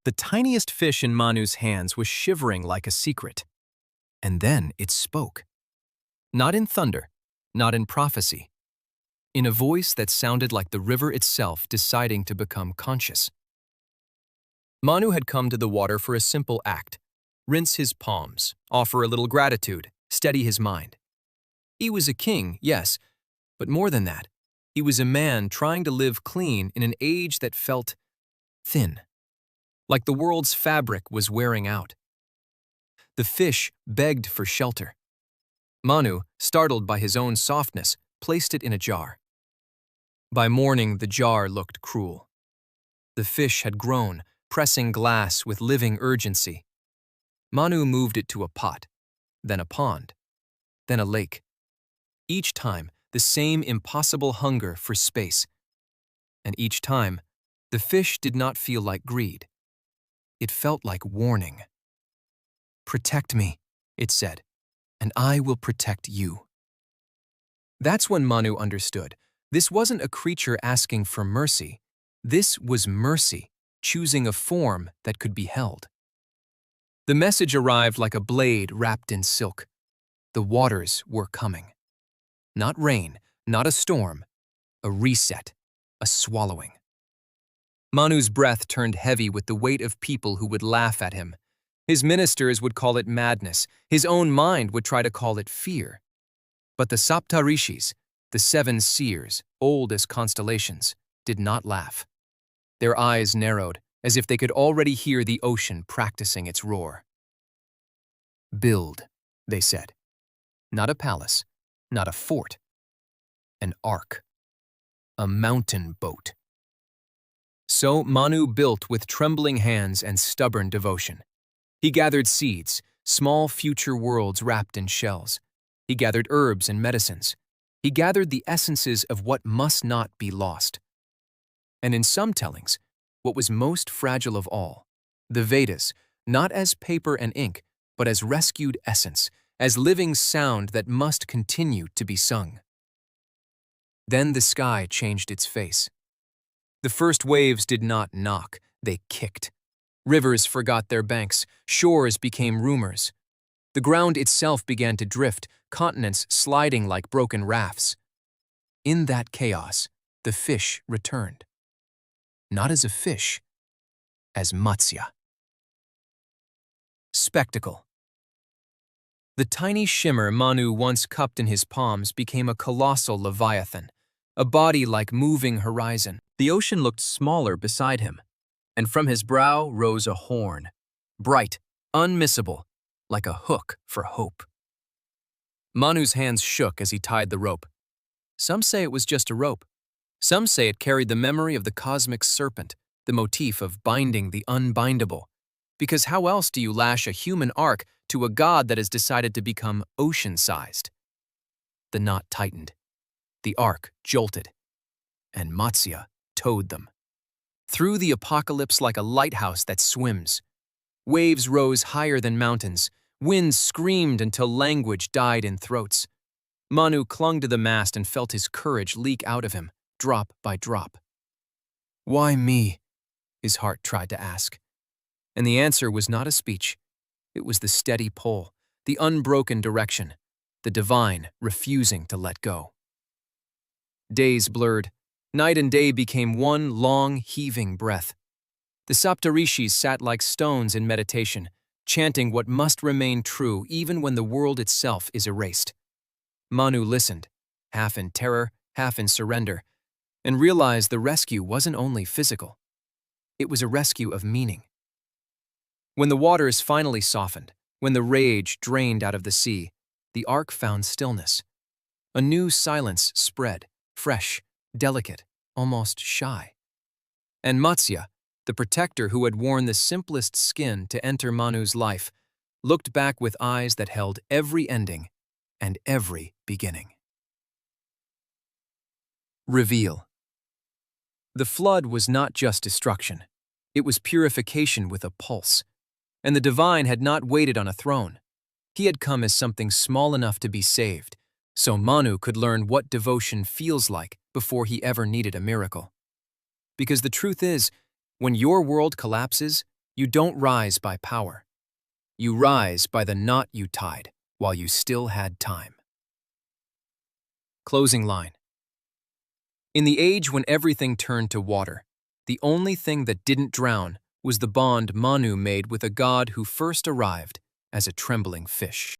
The tiniest fish in Manu's hands was shivering like a secret. And then it spoke. Not in thunder, not in prophecy. In a voice that sounded like the river itself deciding to become conscious. Manu had come to the water for a simple act. Rinse his palms, offer a little gratitude, steady his mind. He was a king, yes, but more than that, he was a man trying to live clean in an age that felt thin, like the world's fabric was wearing out. The fish begged for shelter. Manu, startled by his own softness, placed it in a jar. By morning, the jar looked cruel. The fish had grown, pressing glass with living urgency. Manu moved it to a pot, then a pond, then a lake. Each time, the same impossible hunger for space. And each time, the fish did not feel like greed. It felt like warning. "Protect me," it said, "and I will protect you." That's when Manu understood. This wasn't a creature asking for mercy. This was mercy, choosing a form that could be held. The message arrived like a blade wrapped in silk. The waters were coming. Not rain, not a storm, a reset, a swallowing. Manu's breath turned heavy with the weight of people who would laugh at him. His ministers would call it madness. His own mind would try to call it fear. But the Saptarishis, the 7 seers, old as constellations, did not laugh. Their eyes narrowed, as if they could already hear the ocean practicing its roar. "Build," they said. Not a palace, not a fort. An ark. A mountain boat. So Manu built with trembling hands and stubborn devotion. He gathered seeds, small future worlds wrapped in shells. He gathered herbs and medicines. He gathered the essences of what must not be lost. And in some tellings, what was most fragile of all, the Vedas, not as paper and ink, but as rescued essence, as living sound that must continue to be sung. Then the sky changed its face. The first waves did not knock, they kicked. Rivers forgot their banks, shores became rumors. The ground itself began to drift, continents sliding like broken rafts. In that chaos, the fish returned. Not as a fish, as Matsya. Spectacle. The tiny shimmer Manu once cupped in his palms became a colossal leviathan, a body like moving horizon. The ocean looked smaller beside him, and from his brow rose a horn, bright, unmissable, like a hook for hope. Manu's hands shook as he tied the rope. Some say it was just a rope. Some say it carried the memory of the cosmic serpent, the motif of binding the unbindable. Because how else do you lash a human ark to a god that has decided to become ocean-sized? The knot tightened. The ark jolted. And Matsya towed them. Through the apocalypse like a lighthouse that swims. Waves rose higher than mountains. Winds screamed until language died in throats. Manu clung to the mast and felt his courage leak out of him, drop by drop. "Why me?" his heart tried to ask. And the answer was not a speech. It was the steady pull, the unbroken direction, the divine refusing to let go. Days blurred. Night and day became one long, heaving breath. The Saptarishis sat like stones in meditation, chanting what must remain true even when the world itself is erased. Manu listened, half in terror, half in surrender, and realized the rescue wasn't only physical. It was a rescue of meaning. When the waters finally softened, when the rage drained out of the sea, the ark found stillness. A new silence spread, fresh, delicate, almost shy. And Matsya, the protector who had worn the simplest skin to enter Manu's life, looked back with eyes that held every ending and every beginning. Reveal. The flood was not just destruction. It was purification with a pulse. And the divine had not waited on a throne. He had come as something small enough to be saved, so Manu could learn what devotion feels like before he ever needed a miracle. Because the truth is, when your world collapses, You don't rise by power. You rise by the knot you tied while you still had time. Closing line. In the age when everything turned to water, the only thing that didn't drown was the bond Manu made with a god who first arrived as a trembling fish.